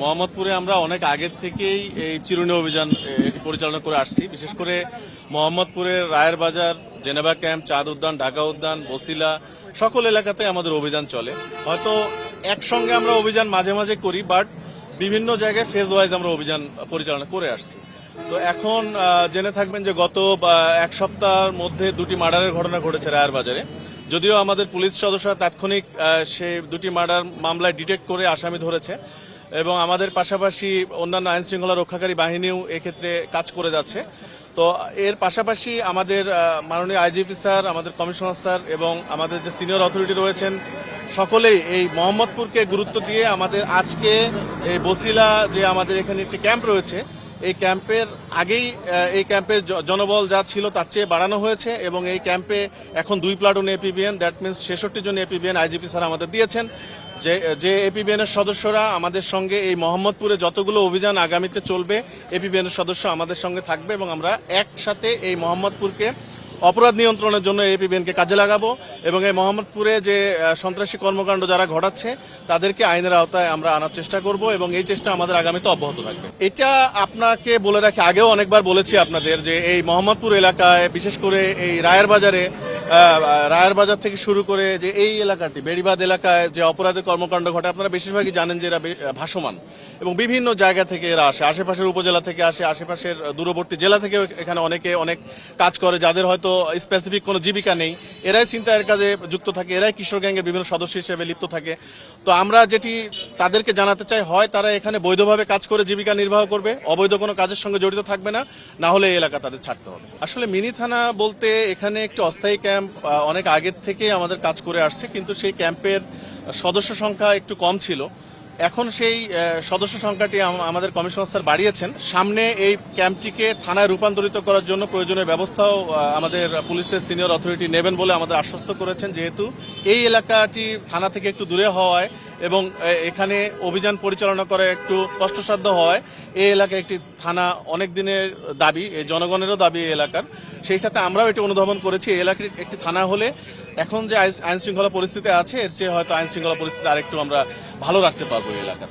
মোহাম্মদপুরে আমরা অনেক আগের থেকেই এই চিরুনি অভিযান এটি পরিচালনা করে আসছি। বিশেষ করে মোহাম্মদপুরের রায়ের বাজার, জেনেভা ক্যাম্প, চাঁদ উদ্যান, ঢাকা উদ্যান, বসিলা সকল এলাকাতে আমাদের অভিযান চলে। হয়তো একসঙ্গে আমরা অভিযান মাঝে মাঝে করি, বাট বিভিন্ন জায়গায় ফেজ ওয়াইজ আমরা অভিযান পরিচালনা করে আসছি। তো এখন জেনে থাকবেন যে গত এক সপ্তাহের মধ্যে দুটি মার্ডারের ঘটনা ঘটেছে রায়ের বাজারে। যদিও আমাদের পুলিশ সদস্যরা তাৎক্ষণিক সেই দুটি মার্ডার মামলায় ডিটেক্ট করে আসামি ধরেছে এবং আমাদের পাশাপাশি অন্যান্য আইন শৃঙ্খলা রক্ষাকারী বাহিনীও এক্ষেত্রে কাজ করে যাচ্ছে। তো এর পাশাপাশি আমাদের মাননীয় আইজিপি স্যার, আমাদের কমিশনার স্যার এবং আমাদের যে সিনিয়র অথরিটি রয়েছেন সকলেই এই মোহাম্মদপুরকে গুরুত্ব দিয়ে আমাদের আজকে এই বসিলা যে আমাদের এখানে একটি ক্যাম্প রয়েছে, এই ক্যাম্পের আগেই এই ক্যাম্পে জনবল যা ছিল তার চেয়ে বাড়ানো হয়েছে এবং এই ক্যাম্পে এখন 2 প্লাটুন এপিবিএন, দ্যাট মিনস 66 জন এপিবিএন আইজিপি স্যার আমাদের দিয়েছেন। যে এপিবিএন এর সদস্যরা আমাদের সঙ্গে এই মোহাম্মদপুরে যতগুলো অভিযান আগামীতে চলবে, এপিবিএন এর সদস্য আমাদের সঙ্গে থাকবে এবং আমরা একসাথে এই মোহাম্মদপুরকে অপরাধ নিয়ন্ত্রণের জন্য এপিবিএনকে কাজে লাগাবো এবং এই মোহাম্মদপুরে যে সন্ত্রাসী কর্মকাণ্ড যারা ঘটাচ্ছে তাদেরকে আইনের আওতায় আমরা আনার চেষ্টা করব এবং এই চেষ্টা আমাদের আগামীতে অব্যাহত থাকবে। এটা আপনাকে বলে রাখি, আগেও অনেকবার বলেছি আপনাদের যে এই মোহাম্মদপুর এলাকায়, বিশেষ করে এই রায়ের বাজার থেকে শুরু করে যে এই এলাকাটি বেড়িবাঁধ এলাকায় যে অপরাধের কর্মকাণ্ড ঘটে, আপনারা বেশিরভাগই জানেন যে এরা ভাসমান এবং বিভিন্ন জায়গা থেকে এরা আসে, আশেপাশের উপজেলা থেকে আসে, আশেপাশের দূরবর্তী জেলা থেকেও এখানে অনেকে অনেক কাজ করে, যাদের হয়তো স্পেসিফিক কোনো জীবিকা নেই, এরাই ছিনতাইয়ের কাজে যুক্ত থাকে, এরাই কিশোর গ্যাংয়ের বিভিন্ন সদস্য হিসেবে লিপ্ত থাকে। তো আমরা যেটি তাদেরকে জানাতে চাই, হয় তারা এখানে বৈধভাবে কাজ করে জীবিকা নির্বাহ করবে, অবৈধ কোনো কাজের সঙ্গে জড়িত থাকবে না, না হলে এই এলাকা তাদের ছাড়তে হবে। আসলে মিনি থানা বলতে এখানে একটি অস্থায়ী ক্যাম্প অনেক আগের থেকে আমাদের কাজ করে আসছে, কিন্তু সেই ক্যাম্পের সদস্য সংখ্যা একটু কম ছিল। এখন সেই সদস্য সংখ্যাটি আমাদের কমিশনার স্যার বাড়িয়েছেন। সামনে এই ক্যাম্পটিকে থানায় রূপান্তরিত করার জন্য প্রয়োজনীয় ব্যবস্থাও আমাদের পুলিশের সিনিয়র অথরিটি নেবেন বলে আমাদের আশ্বস্ত করেছেন, যেহেতু এই এলাকাটি থানা থেকে একটু দূরে হওয়ায় এবং এখানে অভিযান পরিচালনা করা একটু কষ্টসাধ্য হওয়ায় এই এলাকায় একটি থানা অনেক দিনের দাবি, এই জনগণেরও দাবি এই এলাকার। সেই সাথে আমরাও এটি অনুধাবন করেছি, এই এলাকার একটি থানা হলে এখন যে আইন শৃঙ্খলা পরিস্থিতি আছে এর চেয়ে হয়তো আইন শৃঙ্খলা পরিস্থিতি আরেকটু আমরা ভালো রাখতে পারবো এই এলাকার।